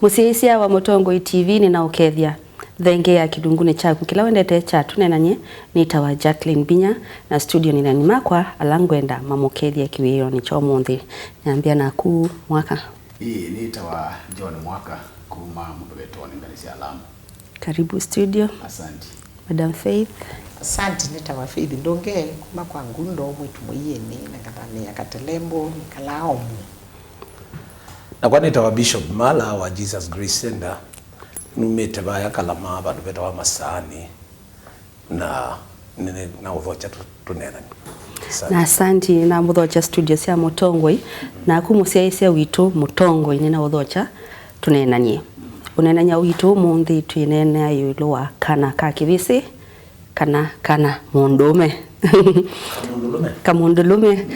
Musiisia wa Mutongoi TV ni na ukethia thenge ya kidungune chaku kila wendete cha Tuneenanie nitawa Jacqueline Binya na studio ni nani makwa alangwenda mamukethia kiwiro ni cho munthi nyambia naku mwaka nitawa John Mwaka kuma Munduume nganisi alamu. Karibu studio. Asante Madam Faith. Asante nitawa Faith ndonge kuma kwa ngundo mwitu muyeni na kadhani akatelembo kalaomu. Na kwa nitawa Bishop Mala wa Jesus Grace Center numete baya kalama bantu betawa masani na uthocha Tuneenanie. Na asante na muthocha studio cia Mutongoi na kumusiaisia witu Mutongoi ni na uthocha Tuneenanie. Unenanya witu munthi twinene yulu wa kana ka kivisi kana Munduume. Munduume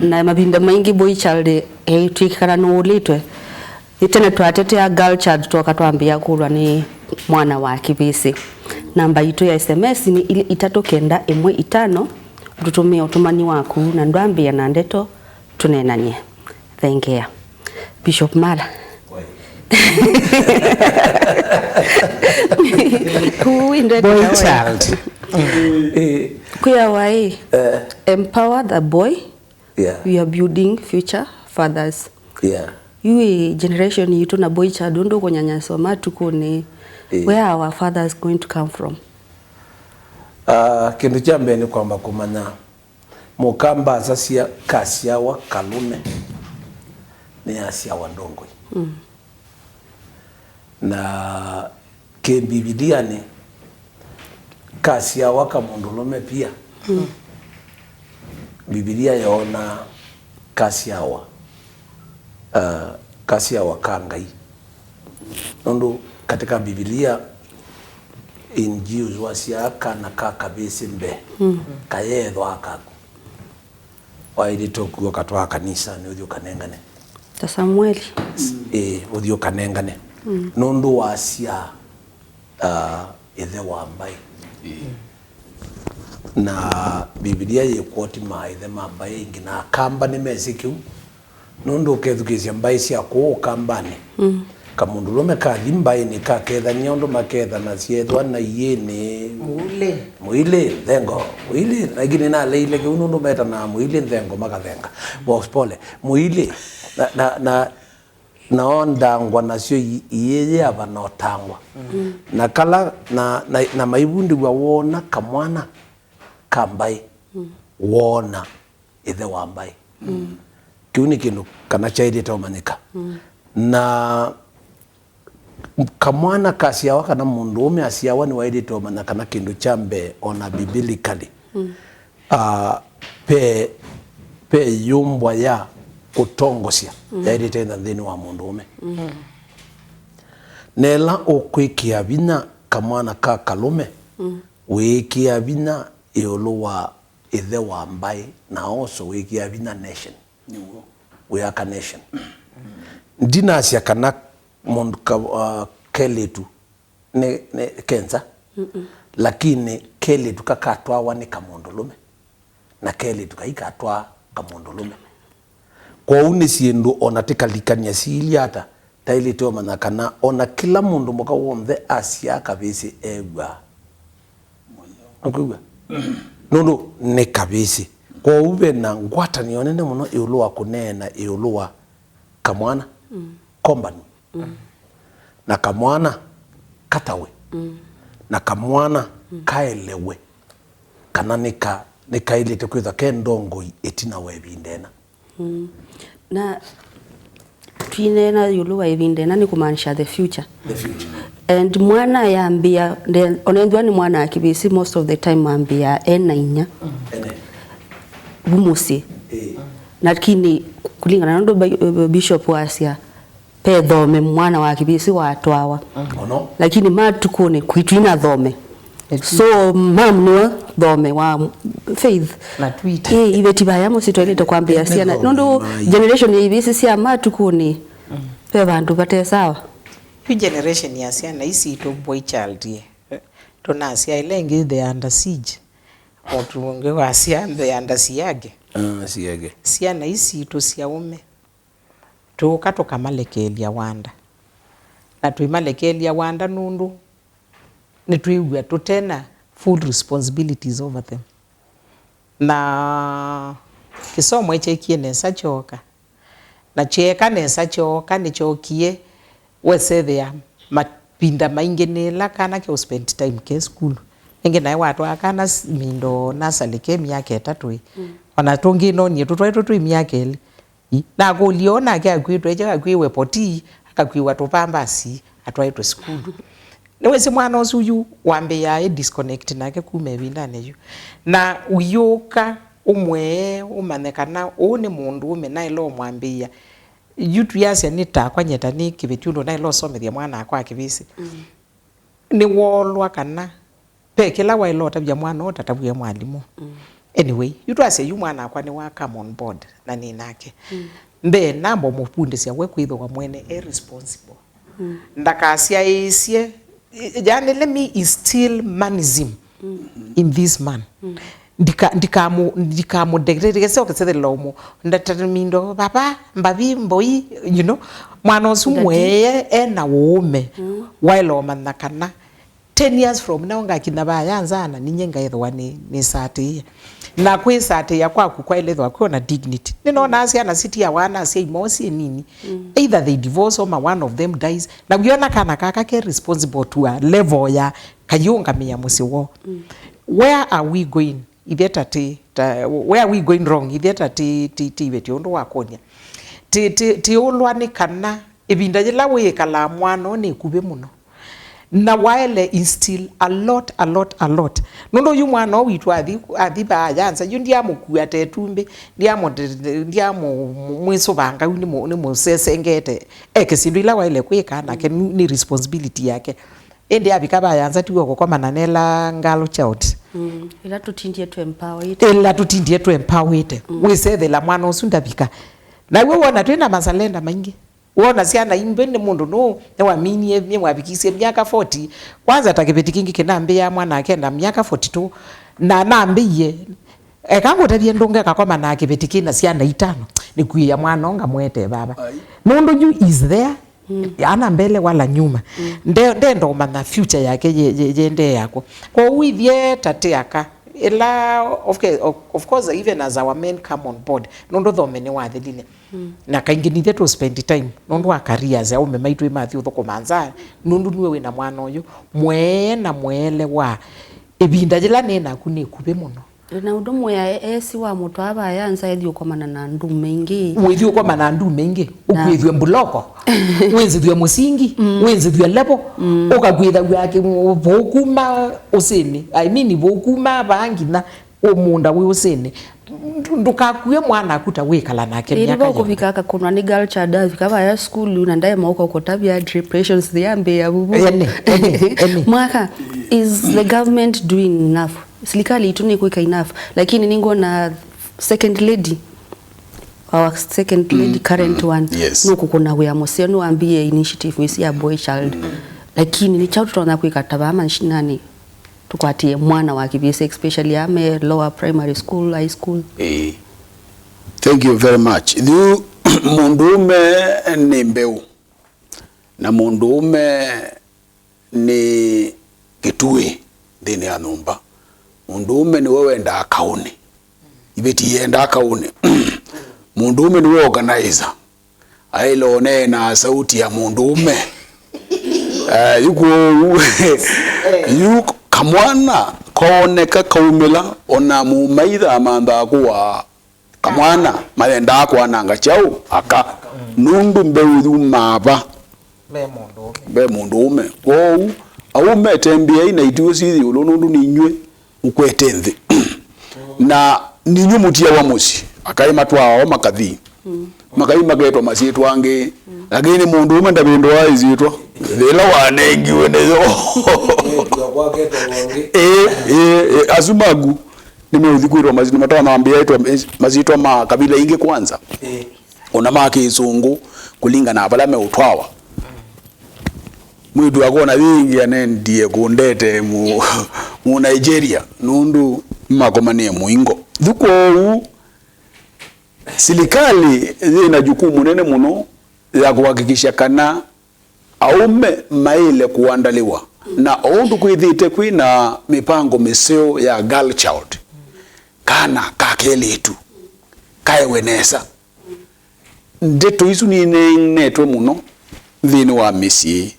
na mabinda maingi boy child twikara no litwe itene twatete girl child twakatwambia kulwa ni mwana wa kivisi. Namba itu ya SMS ni 3915 tutumie utumani waku na ndwambia na ndeto Tuneenanie. Thank you. Bishop Mala. Who in the boy child. Kuya wai empower the boy. Yeah. We are building future fathers. Yeah. You generation yitu na boy child ndo kunyanyaswa matuko ni where are our fathers going to come from? Kindu cha mbele kwamba kumanya mukamba sasia kasia wa kalume ni asia wa ndongoi. Na ke Biblia ni kasia wa Munduume pia. Biblia yaona kasia wa kangai. Nondo katika Biblia injiuz wasia kana kaka besimbe kayedho akaku waidi toku katwa kanisa ni udio kanengane Ta Samueli udio kanengane nondo wasia ethe wambai na Biblia yekwoti maithe mambai ngina kamba ni mesikiu nondo kethukisia mbai cia ko kambane Munduume kathimbai ni kaketha nyondo maketha na ciethwa na yene muile thengo muile lakini na leile kiuno ndo meta na muile thengo makathenga box pole muile na ondangwa nacio yeye abanotangwa na kala na maibundi wa wona kamwana kambai wona ithe wambai kiuni kindu kana chaidi tomanyika na kamwana kasiawa kana Munduume asiawa ni waidi tomana kana kindu chambe ona biblically pe yumbwa ya kutongosia yaidi tena thini wa Munduume nela okwikia binya kamwana ka kalume wikia binya yolo wa ithe wa mbai na also wikia binya nation we are a nation ndinasia kana keletu ne kenza lakini keletu kakatwa wani Munduume na keletu kaikatwa Munduume kwa unisiendo onatikalikania silia hata taili teo manakana ona kila mundu mboka womthe asia kabisi egwa okugwa nono ne kabisi kwa ube na ngwata nionene muno iulua kunena iulua kamwana kombani na kamwana katawe na kamwana kaelewe kana nika ile tekwitha kendongo etina webindena na twinena yulu wa ebindena ni kumaanisha the future and mwana yambia onendwa ni mwana akibisi most of the time ambia enainya bumusi lakini kulingana ndo Bishop wasia pe thome mwana wa kibisi watwawa lakini matukune kwitwina thome so mam no thome wa Faith na tweet iveti baya musitwelete kwambia siana nondo generation ibisi sia matukune pe bantu bate sawa pi generation ya siana isi to boy child ye to na sia ilenge the under siege otuonge wa sia the under siage siana isi to sia ume tukatoka malekelia wanda na twimalekelia wanda nundu ni twiigua tutena full responsibilities over them na kisomo eche nesa choka na cheka nesa choka ni chokie wesethia mapinda maingi nila kana ke spend time ke school ingi nae watu akana mindo nasalike miaka 3 ona tungi no ni tutwa miaka 2 na kuliona ke akwitwe je akwiwe poti akakwiwa tupambasi atwaitwe school niwezi mwana uyu wambe ya disconnect nake kumebinda neyo na uyoka umwe umanekana une munduume na ilo mwambia yutu yase nitakwa nyeta ni kibitulo na ilo somethia mwana akwa kibisi ni wolwa kana pekela wa ilo tabya mwana otatabuye mwalimu anyway yutu ase yu mwana akwa ni wa come on board na ninake mbe nambo mupundisia we kwitho wa mwene irresponsible ndakasia isie yani let me instill manism in this man ndikamu degrade kese okese lomo ndatarimindo papa mbabi mboi you know mwana osumweye ena wome while omanakana 10 years from now ngakina bayanzana ninyenga yethwa ni sati na kwi sati ya kwaku kwa ile thwa kwa na dignity ninaona asia na city ya wana asia imosi nini either they divorce or one of them dies na biona kana kaka ke responsible to a level ya kayunga miya musiwo where are we going where are we going wrong itheta ti betiondo wakonya ti ulwani kana ibinda jela we kala mwana ni kube muno na wale instill a lot nondo yu mwana witu athi ba yanza yu ndiamo kuate tumbe ndiamo mwiso banga ni mo sesengete ekesindu ila wale kwekana ke ni responsibility yake ende abikaba yanza tuko kwa mananela ngalo child ila tutindie to empower it we say the la mwana osundabika na we wona twena mazalenda maingi wona siana imbende mundu no ewamini nye wabikise miaka 40 kwanza takebeti kingi kenambe ya mwana akenda miaka 42 na nambiye ekango tabye ndonga kakoma na akebeti kina siana 5 ni kuya mwana onga mwete baba nondo you is there ana mbele wala nyuma ndo mana future yake jende yako kwa uithie tateaka ila of course even as our men come on board nondo thomene wathilile na kaingi nithe to spend time nondo wa careers au memaitwe mathi uthoko manza nondo niwe wina mwana uyu mwena mwele wa ebinda jela nena kune kube muno na udomo ya esi wa mutu aba yanza ethio kwa na ndume ingi wethio kwa na ndume ingi ukwithwe mbuloko wenzithwe musingi wenzithwe lepo ukakwitha yake vokuma usini I mean vokuma bangina umunda we usini ndukakuye mwana akuta wekala nake miaka yo kufika akakunwa ni girl child afika ya school na ndaye mauko kotabia depressions ziambe ya bubu mwaka is the government doing enough serikali ituni kuika enough lakini ningo na second lady our second lady current one nuko kuna we amosio no ambie initiative we ya boy child lakini ni chautu tona kuika tabama nshinani tukwatie mwana wa kibise especially ame lower primary school high school Thank you very much. Munduume ni mbeu na munduume ni kitui ndini ya nyumba. Munduume ni wewe enda akaone ibeti yenda akaone munduume ni wewe organizer ailone na sauti ya munduume yuko kamwana koneka kaumela ona mumaitha amanda kuwa kamwana maenda kwa nanga chau aka nundu mbeu maba be munduume wo au metembea ina ituo sithi ulo nundu ninywe ukwete nthi na ninyu mutia wa musi akai matwao makathi makai mageto masitu ange lakini munduume ndabindo waizitwa thela wanengiwe neyo azumagu nimeuthikuirwa mazito matawa naambia itwa mazito ma kabila ingi kwanza ona maki izungu kulinga na abala meutwawa mwidu akona wingi anendie kundete mu Nigeria nundu makomanie muingo thuko serikali ina jukumu nene muno ya kuhakikisha kana aume maile kuandaliwa na oundu kwithite kwina mipango miseo ya girl child kana kakelitu kaewenesa ndeto isu ni netwe muno thini wa misi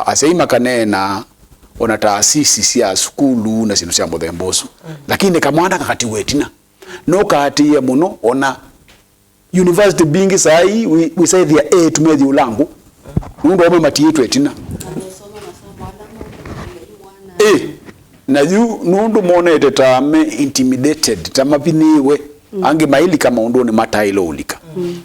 aseima kanena ona taasisi cia skulu na sinu cia muthembosu lakini kamwana kakati wetina no katia muno ona university bingi sai we say the tumethi ulangu nundu ome matiitwe wetina na yu nundu monete tame intimidated tamapiniwe ange maili kama undu ni matailo ulika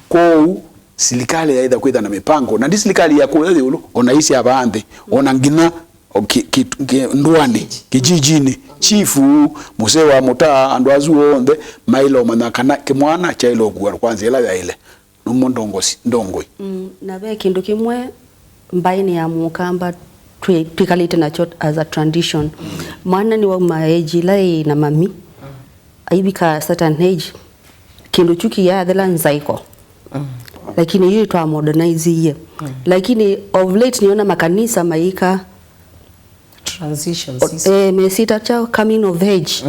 kou serikali yaitha kwitha na mipango na ndi serikali ya kuthi ulu ona isi abanthe ona ngina ndwani kijijini chifu muse wa mutaa andu azu onthe mailo manakana kimwana chailo kuwa kwanza ila ya ile numo ndongoi na be kindu kimwe mbaini ya mukamba twikalite nacho as a tradition mwana ni wa maeji lai na mami aibika certain age kindu chuki ya thela nzaiko lakini hiyo twa modernize ye lakini of late niona makanisa maika transitions mesita cha coming of age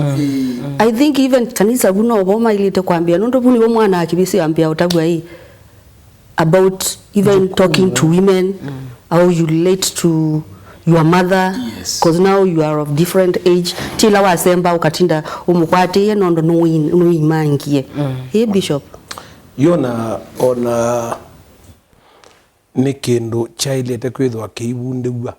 I think even kanisa buno boma ilite kwambia ndo buni bo mwana akibisi ambia utagwa hii about even talking to women how you relate to your mother because now you are of different age tila wasemba ukatinda umukwate ye nondo nuimangie hey bishop yona ona nikindu chailete kwithwa kiibundewa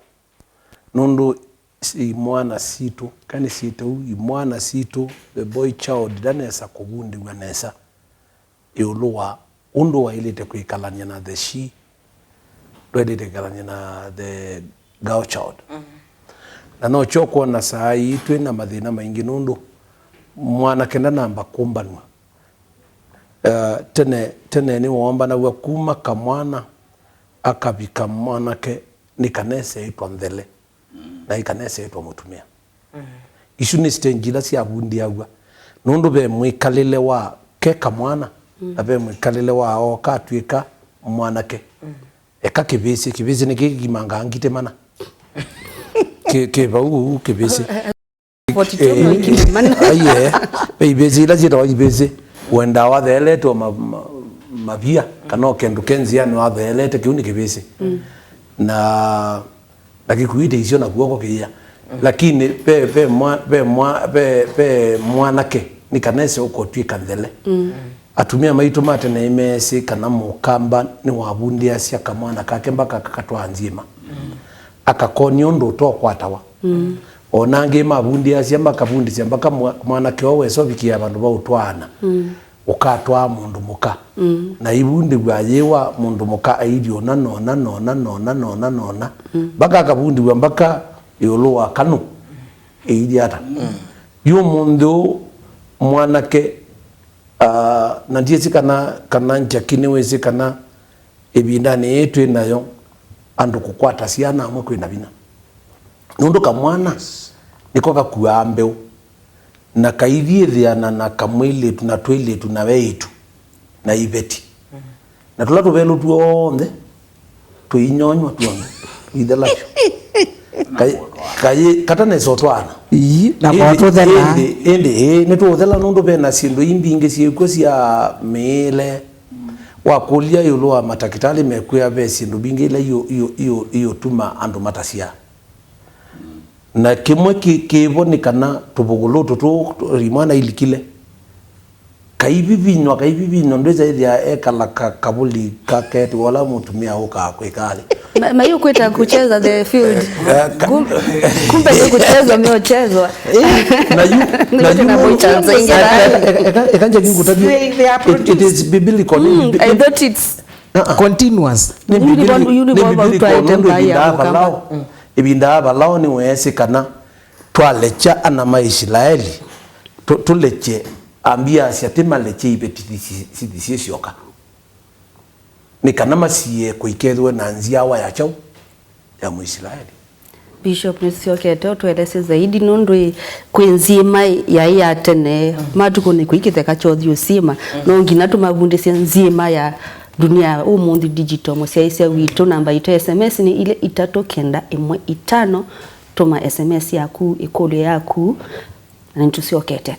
nondo si mwana situ kani situ mwana situ the boy child danesa kubundewa nesa yuluwa undu wa ilete kwikalanya na the she dwelete kalanya na the girl child na no choko na saa itwe na mathina maingi nundu mwana kenda namba kumbanwa tene ni womba na kuma kamwana akabika mwanake ni kanese itwa mthele na ikanese itwa mutumia isu ni stenjila cia bundi agwa nundu be mwikalile wa ke kamwana na be mwikalile wa o katwika mwanake eka kibisi ni kigimanga ngite mana ke bau kibisi 42 mana aye bezi la jira bezi wenda wa theleto mabia kana kendu kenzia no athelete kiuni kibisi na lakikuite icio na guoko kia lakini pe mwanake ni kanese uko twika nthele atumia maitu mate na imesi kana mukamba ni wabundia cia kamwana kake mpaka kakatwa nzima akakonio ndo to kwatawa onange mabundia cia makabundi cia mpaka mwanake owe sobikia bandu ba utwana ukatwa mundu muka na ibundi gwayewa mundu muka aidio nona baka kabundi mpaka yolo kanu eidiata yu mundu mwanake na ndiye kana njakine wese kana ebindane yetu nayo andu kukwata ciana amwe kwina bina nundu kamwana niko gakuambe na kaithiithiana na kamwili tuna twili tuna weitu na ibeti na tula tuvelu tuonthe tuinyonywa tuonthe ithelapyo kai katane sotwana na kwatuthela indi ni tuthela nundu bena sindu imbingi ciiko cia mile wakulia yulu wa matakitali mekuya be sindu bingi ile iyo tuma andu matasia na kimwe kibonikana tubugulu tutu rimana ilikile kaibibinywa ndeza ithia ekala kabuli kaketi wala mutumia uka kwikali mayo kweta kucheza the field kumbe kucheza miochezwa na boy chanza ekanje kingu tabi it is biblical I thought it's continuous ni ibinda balao ni wese kana twalecha ana maisraeli tuleche ambia siatima leche ibeti sioka ni kana masie kuikethwe na nzia wa ya chau ya muisraeli Bishop nisioke tueleze zaidi nundu kwenzima ya tene matuko ni kuikitheka chothi usima no ngina tumabundisia nzima ya dunia umundi digital musiaisia witu namba ito SMS ni ile 3915 tuma SMS yaku ikolo yaku na ntusiokete.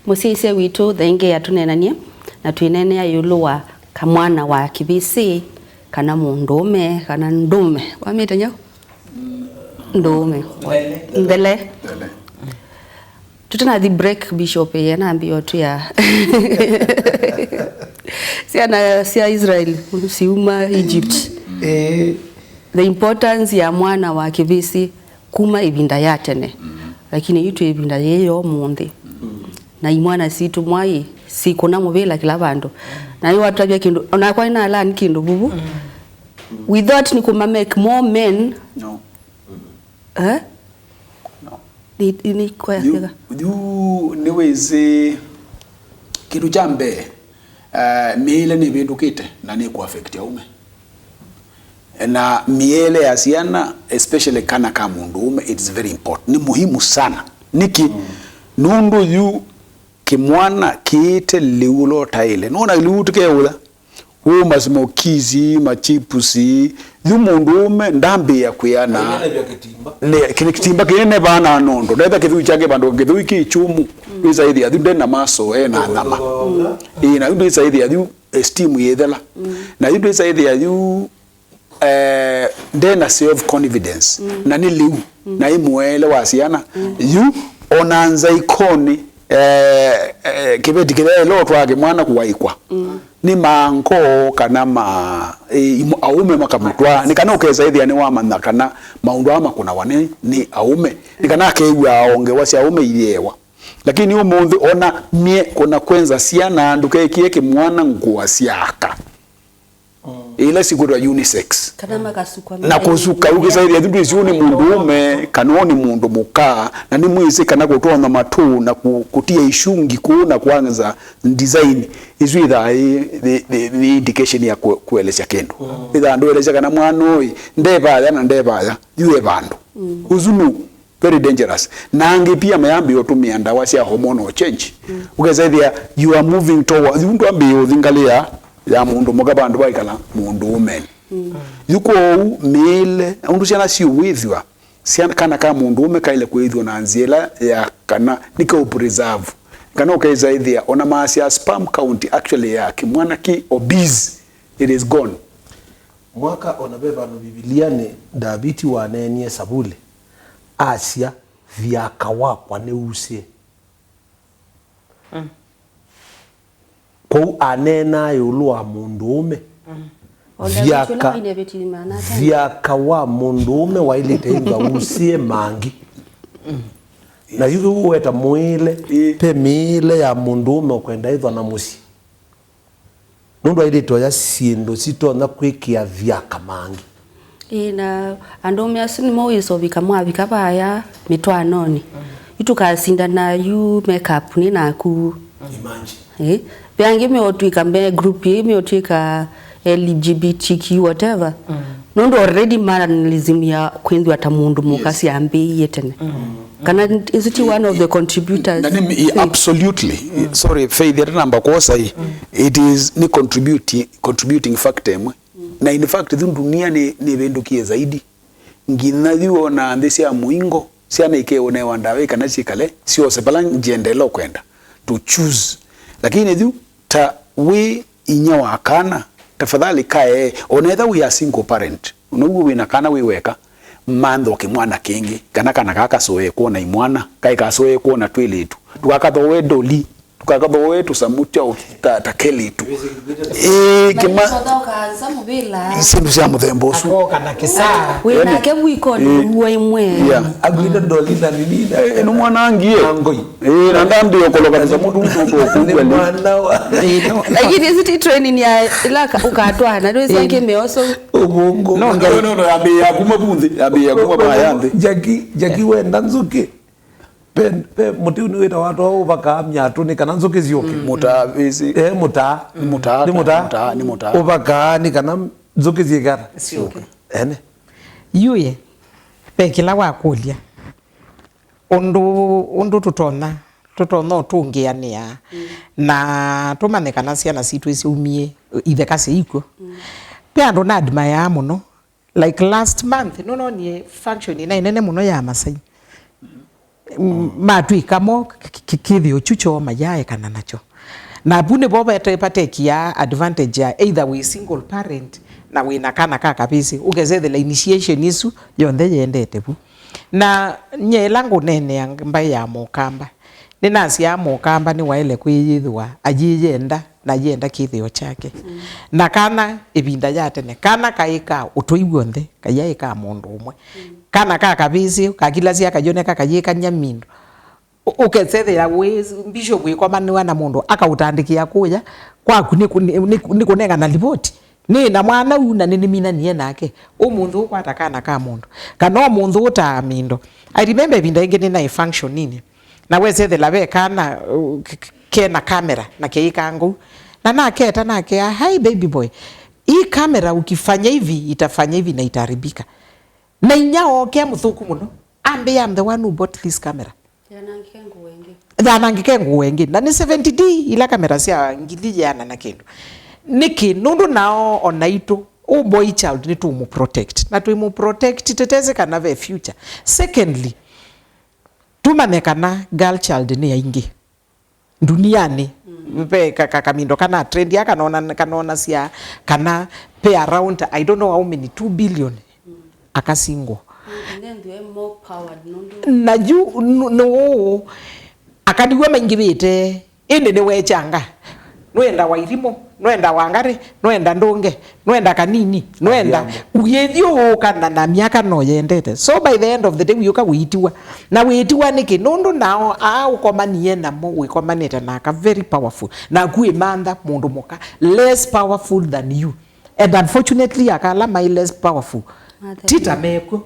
Musisi witu thenge ya Tuneenanie na tuinene ya yuluwa kamwana wa kibisi kana munduume kana ndume wamita nyo ndume ndele tutana the break bishop yana ambio tu ya sia Israel siuma Egypt the importance ya mwana wa kibisi kuma ibinda yatene lakini yitu ibinda yeyo mundi na imwana situ mwai sikuna mubela kila bandu na yo watajwa kindu ona kwa ina ala kindu bubu without ni kuma make more men no no ni kwa yaga you niweze kitu jambe miele ni bindukite na ni ku affect yaume na miele ya siana especially kana kama munduume it's very important ni muhimu sana niki nundu yu kimwana kiite liulo taile nona liutuke ula uma smokizi machipusi yu munduume ndambi ya kuyana le kitimba kene bana nondo dada kithu chake bando kithu iki chumu izaidi ya dinde na maso na nama ina ndu izaidi ya esteem yedela na ndu izaidi ya ndena self confidence na ni liu na imuele wasiana yu onanza ikoni kibeti kibelo twage mwana kuwaikwa ni manko kana aume makamutwa nikana ukeza ithi ani wa manna kana maundu ama kuna wane ni aume nikana keigwa aonge wasi aume iyewa lakini umuthi ona mie kuna kwenza siana nduke kieke mwana nguwa siaka ile sigurwa unisex kana makasukwa na kusuka ukizaidi ya ndu isiuni munduume kanoni mundu muka na ni mwisi kana kutonga matu na kutia ishungi kuona kwanza design izu itha the indication ya kuelesha kendo itha ndo elesha kana mwanoi ndebaya na ndebaya yue bandu uzunu very dangerous na ange pia mayambi otumia ndawa cia hormonal change ukizaidi you are moving toward ndu ambi uthingalia ya mundu mugabandu baikala munduume yuko mile undu ciana si withwa ciana kana ka munduume kaile kwithwa na nziela ya kana nika preserve kana ukaiza ithia ona masia sperm count actually ya kimwana ki obese it is gone mwaka onabeba no Biblia ni Daviti wanenie sabule asia vyakawa kwa neusie kwa anena yulua munduume vyakawa munduume wailite inga usie mangi na yuko uweta mwile pe mile ya munduume ukwenda hithwa na musi nundu wailite ya siendo sito na kwikia vyaka mangi ina andume asini moiso bikamwa bikabaya mitwanoni itukasinda na you makeup ni naku imanji Biangi me otwika mbe group ye me otwika LGBTQ whatever. Nondo already marginalism ya kwendwa ata mundu mukasi ambi yetene. Kana is it one of the contributors? Absolutely. Sorry, Faith the number kosa hii. It is ni contributing factor mwe. Na in fact dunia ni vendukie zaidi. Ngina yu na ndesi ya muingo siana ike one wandawe kana chikale sio sepala njendelo kwenda to choose. Lakini du ta we inya wakana tafadhali kae onetha we are single parent unugu wina kana we weka mando kimwana kingi kana kaka soe kuona imwana kai ka soe kuona twilitu tukakatho we doli tukakaba wetu samutia utakelitu kima isindu cia muthemba ucu kana kisa wina ke bwiko ni imwe agwida dolina nini no mwana angie ngoi na ndambi okoloka za mundu ukugwe mwana wa lakini is training ya ilaka ukatwana ndio sanke meoso ubungo no yabe yakuma bunzi yabe yakuma bayande jaki wenda nzuki pe muti unwita watu au bakamya tuni kana nzuki zioke mutavisi ni muta ubakani kana nzuki zigara sioke ene yuye pekila wakulia undu tutona tungiania na tumanekana ciana citu iciumie ithe kasi iko pe andu na admire muno like last month no nie function ina inene muno ya Masai matwikamo kithio chucho mayae kana nacho na bune boba etepatekia advantage ya either we single parent na wina kana kaka bisi ugeze the initiation isu yonde yendete bu na nyelangu nene amba ya mokamba ninasi ya mokamba ni waile kwiyithwa ajiyenda na yenda kithio chake na kana ibinda yatene kana kaika utoiwonde kayaika mundu umwe kana kaka bisi kakilasia kajoneka kayeka nyamindo uketsethera wezi bishop wikomaniwa na mundu akautandikia kuya kwaku ni kunenga na ripoti ni na mwana una nini mina niye nake umundu ukwatakana ka mundu kana umundu utamindo I remember binda ingene na function nini na weze labe kana kena kamera na keikangu na naketa nake hi baby boy hii kamera ukifanya hivi itafanya hivi na itaribika na inyao kia muthuku muno ambe am the one who bought this camera yanangike nguwengi na ni 70D ila kamera cia ngili yana na kindu niki nundu nao onaitu o boy child ni to mu protect na to mu protect teteze kana ve future secondly tumanekana girl child ni yaingi duniani pe kakamindo kana trend ya kanaona cia kana pay around I don't know how many 2 billion akasingo na ju no akadiwa mangibite ende ne wechanga nwenda wairimo nwenda wangari nwenda ndonge nwenda kanini nwenda uyethio kana na miaka no yendete so by the end of the day uyuka witiwa na witiwa niki nundu nao ukomanie na mo wikomanete na ka very powerful na kuwe manda mundu moka less powerful than you and unfortunately akala my less powerful tita meko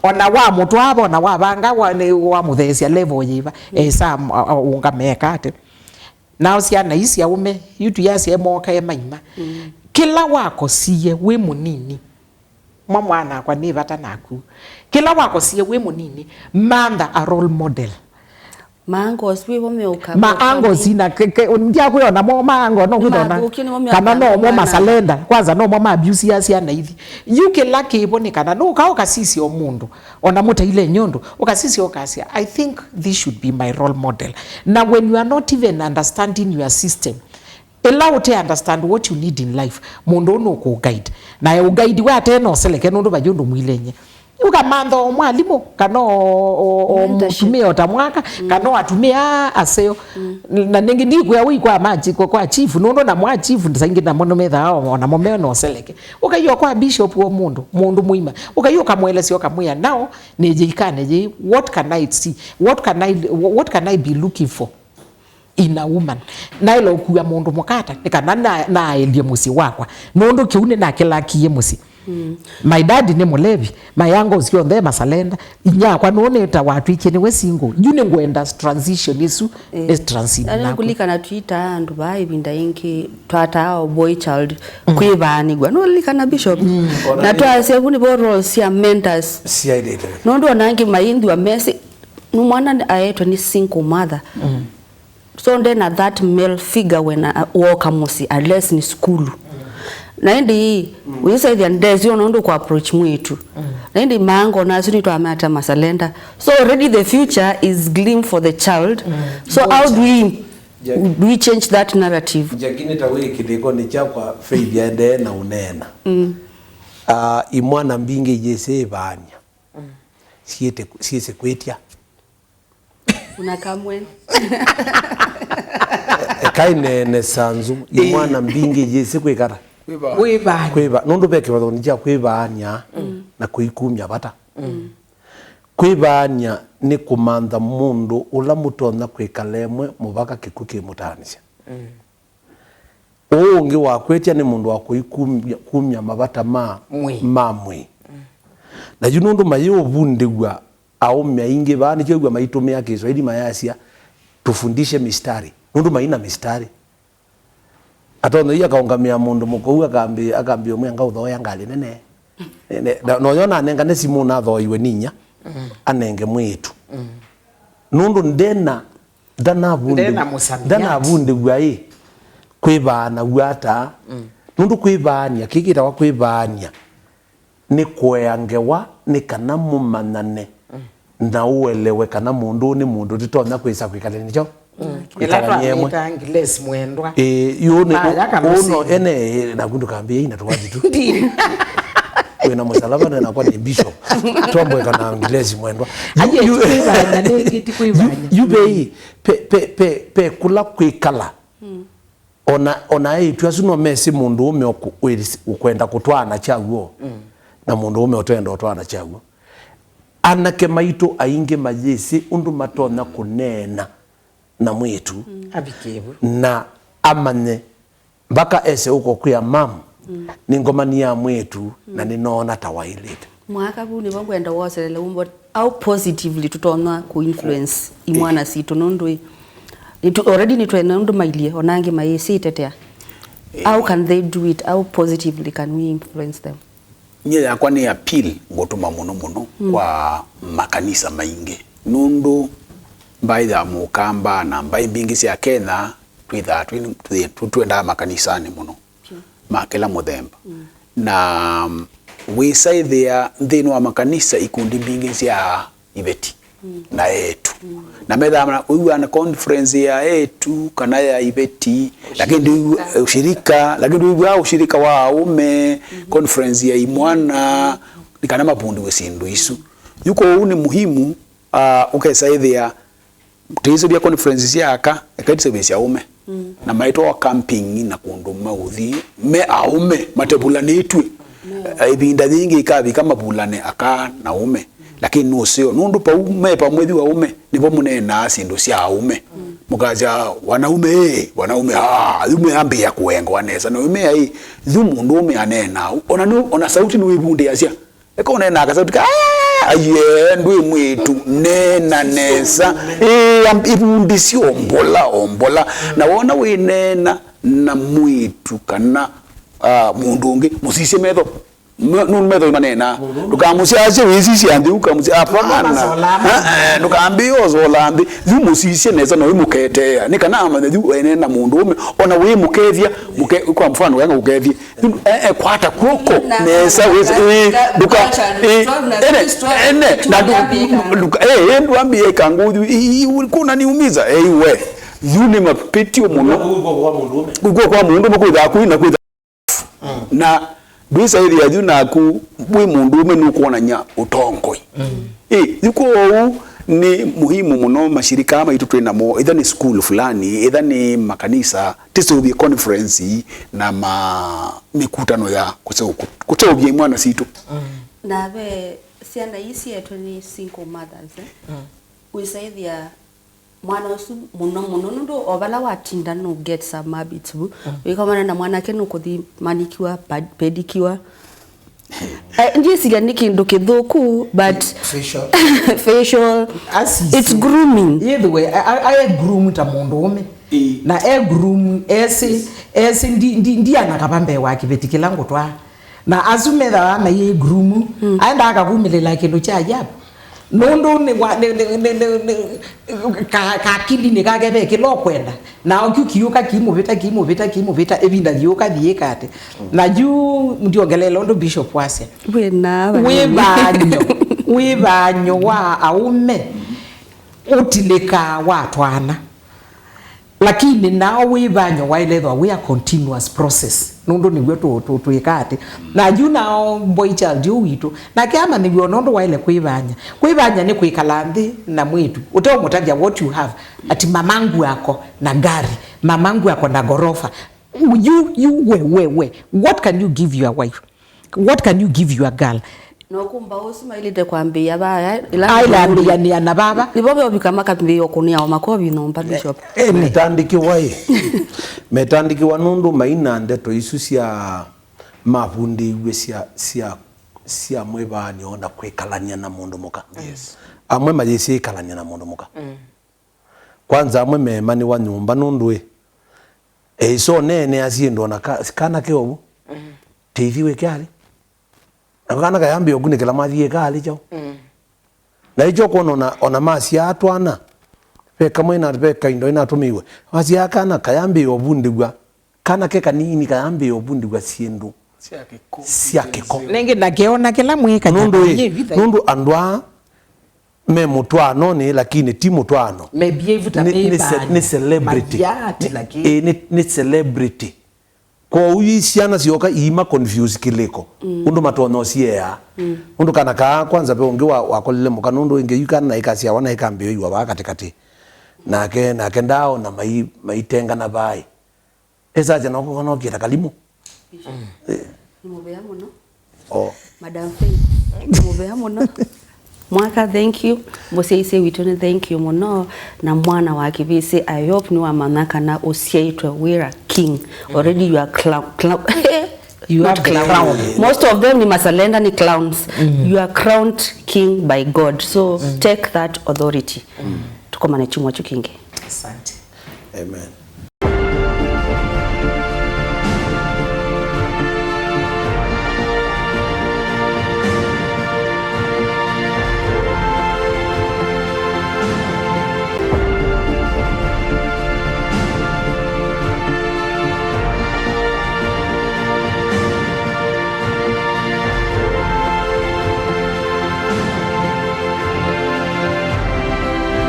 ona wa mutu abo na wa banga wa muthesia level yiva esa unga mekate now ciana isi aume yutu yasi emoka emaima kila wako siye we munini mwana kwa ni bata naku kila wako siye we munini manda a role model mango swibo meuka maango zina ndia kuona mo mango no kudona kana no mo masalenda kwanza no mo abuse yasi na hivi yuke laki ibone kana no ka okasisi omundu ona muta ile nyondo okasisi okasia I think this should be my role model now when you are not even understanding your system allow to understand what you need in life mundu no ko guide na ya guide wa teno seleke no ndo bajondo mwilenye ukamando mwalimu kano mutumia otamwaka kano atumia aseo na ningi ndiku ya wikwa maji kwa chief nondo na mwa chief ndisangi na mono metha ao na momeo no seleke ukayo kwa bishop wo mundu muima ukayo kamwelesio kamwia nao nejikane je what can I see what can I be looking for in a woman na ilo kuya mundu mukata nikana na elie musi wakwa nondo kiune na kelaki ye musi my dad ni mulevi my uncle sio ndema masalenda inya kwa none ta watu ikene we single yune ngwenda transition isu is transit na kulika na Twitter andu bai binda inki twata boy child kwibani gwa no lika na bishop na twase buni bo roles ya mentors CID no ndo nangi maindi wa mesi no mwana aetwa ni single mother so then at that male figure when walk amusi unless ni school na indi uyisa the ndezi onondo kwa approach mwitu na indi mango na suni to amata masalenda so already the future is gleam for the child so how do we change that narrative jakini tawe kidiko ni chakwa faith ya de na unena imwana mbinge jese banya siete kwetya unakamwe kaine sanzu mwana mbingi yese kwikara kwiba nundu beke bathonija kwibanya na kuikumya bata kwibanya ni kumantha mundu ula mutona kwikalemwe mubaka kikuki mutanisha ungi wa kwetia ni mundu wa kuikumya mabata mamwe na junundu mayo bundigwa au maingi bani chegwa maitumia ya Kiswahili mayasia tufundishe mistari nundu maina mistari atondo iya kaungamia mundu muko akambia mwenga uthoya ngali nene no yona anenga ne simu na thoiwe ninya anenge mwitu nundu ndena dana bunde gwae kwibana gwata nundu kwibania kikita wa kwibania ni kweangewa ni kana mumanane na uelewe kana mundu ni mundu titona kwisa kwikaleni cho English mwendwa uno ene na kundu kambia ina tuwaji tu wena musalaba na kwa ni bishop tuambwe kana English mwendwa yubei pe kula kwikala ona itu suno mesi mundu ume ukwenda kutwana chaguo na mundu ume otenda otwana chaguo anake maitu ainge majesi undu matona kunena na mwitu abikebu na amane baka ese uko kuya mamu ni ngomani ya mwitu na ninona tawailete mwaka huu ni wangu enda waselele umbo au positively tutona ku influence imwana situ nondwe already ni twena ndu mailie onange maisi tetea how can they do it, how positively can we influence them? Nye yakwa ni appeal gotuma muno kwa makanisa maingi nundu baitha mukamba na mbai bingi cia Kenya twenda makanisani muno makela muthemba na wisaithia nthini wa makanisa ikundi bingi cia ibeti na etu na metha uiwa na conference ya etu kana ya ibeti lakini ushirika ushirika wa ume conference ya imwana nikana mapundi wesindu isu yuko ni muhimu ukesaithia tizo bia conferences yaka ekati service ya ume na maito wa camping na kundu mauthi me aume matebulane itwe ibinda nyingi ikabi kama bulane aka na ume lakini no sio nundu pa ume pa mwezi wa ume nipo munena sindu cia ume mukaja wanaume ume ambi ya kuengo anesa na ume ai mundu ume anena ona sauti ni wibunde yasia eko nena ka sauti aye ndwe mwitu nena nesa ibundi si ombola na wona we nena na mwitu kana mundu ungi musise metho nunu metho manena dukamusiaje wisisi andi ukamusi apana dukambiyo zolambi musise neza no imukete ni kana amane wenena mundu ume ona we mukethia kwa mfano wanga ukethia kwata koko nesa duka na ndu ambie kangu kuna niumiza we yune mapetio muno kwa mundu mukudha kuina kwitha na bisa hili ya juna ku bwi munduume nukuonanya utongoi yuko ni muhimu muno mashirika ama itu twena mo either ni school fulani either ni makanisa tisobie conference na mikutano ya kusobie mwana situ na be siana isi yetu ni single mothers wisaithia mwana usu muno ndo obala watinda no get some habits wikamana na mwana ke no kuthi manikiwa pedikiwa ndiye sigani kindu kithuku but facial it's grooming either way I groom ta munduume na groom esi ndi anakabambe wake betikilango twa na azumetha ama ye groom aenda akavumilela kindu cha ajabu nondo ne kakili ne kagebe kilokwenda na ukiuka kimuvita ebinda lyoka thiekate na juu ndiongelelo ndo bishop wase wibanyo wa aume utileka watwana lakini nao wibanya wailethwa we a continuous process nundu nigwe tuikati na juu nao boy child yu witu na kiama nigwe nundu waile kwibanya ni kuikala nthi na mwitu uteo mutabia what you have ati mamangu yako na gari mamangu yako na gorofa we what can you give your wife, what can you give your girl? No kumba usima ilite kwambia baya ila ni ana baba libobe obikama kambiyo kunia omakobi no mpa bishop metandiki wa nundu maina ndeto isu cia mabundi iwe cia mwebani ona kwikalania na mundu muka amwe majisi ikalania na mundu muka kwanza amwe memani wa nyumba nundu so nene asiendo na kana keobu tithiwe kyali akana kayambi ogune kala mathie kali chao na icho kono ona masi atwana peka mwena peka indo ina tumiwe masi akana kayambi obundigwa kana ke kanini kayambi obundigwa siendo siakiko nenge nakiona kila mweka nundu andwa me mutwano ni lakini ti mutwano maybe ivuta ni celebrity ni celebrity ko uyi siana sioka ima confuse kiliko undu matono siea undu kana ka kwanza pe ungi wakolile mukanundu inge yukana na ikasia wana ikambio yiwa bakatikati nake ndao na maitenga na bai eza jana ko kono kira kalimu nimubea muno madam Faith nimubea muno mwaka thank you bose witone thank you muno na mwana wa kibisi I hope ni wa manaka na osiaitwe we are king already you are clown you are clown most of them ni masalenda ni clowns you are crowned king by God so take that authority tukomane chimwa chukinge asante amen.